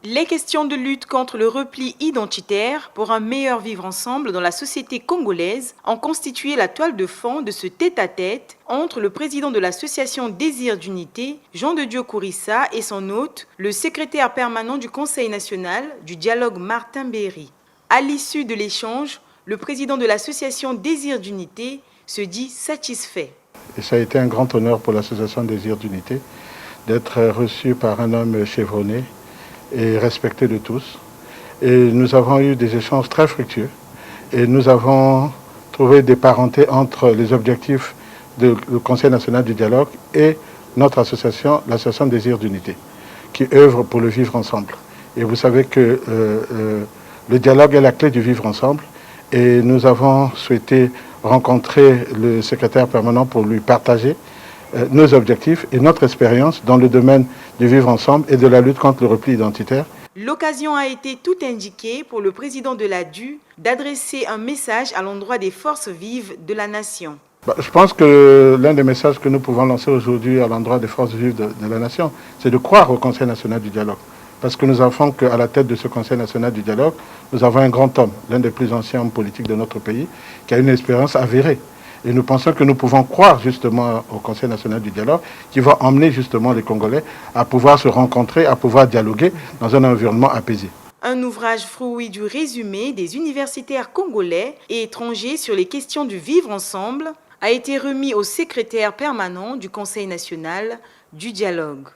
Les questions de lutte contre le repli identitaire pour un meilleur vivre ensemble dans la société congolaise ont constitué la toile de fond de ce tête-à-tête entre le président de l'association Désir d'unité, Jean de Dieu Kourissa, et son hôte, le secrétaire permanent du Conseil national du dialogue Martin Berry. À l'issue de l'échange, le président de l'association Désir d'unité se dit satisfait. Et ça a été un grand honneur pour l'association Désir d'unité d'être reçu par un homme chevronné et respecté de tous. Et nous avons eu des échanges très fructueux et nous avons trouvé des parentés entre les objectifs du Conseil national du dialogue et notre association, l'association Désir d'unité, qui œuvre pour le vivre ensemble. Et vous savez que le dialogue est la clé du vivre ensemble et nous avons souhaité rencontrer le secrétaire permanent pour lui partager nos objectifs et notre expérience dans le domaine du vivre ensemble et de la lutte contre le repli identitaire. L'occasion a été tout indiquée pour le président de l'ADU d'adresser un message à l'endroit des forces vives de la nation. Je pense que l'un des messages que nous pouvons lancer aujourd'hui à l'endroit des forces vives de la nation, c'est de croire au Conseil national du dialogue. Parce que nous avons qu'à la tête de ce Conseil national du dialogue, nous avons un grand homme, l'un des plus anciens hommes politiques de notre pays, qui a une expérience avérée. Et nous pensons que nous pouvons croire justement au Conseil national du dialogue qui va emmener justement les Congolais à pouvoir se rencontrer, à pouvoir dialoguer dans un environnement apaisé. Un ouvrage fruit du résumé des universitaires congolais et étrangers sur les questions du vivre ensemble a été remis au secrétaire permanent du Conseil national du dialogue.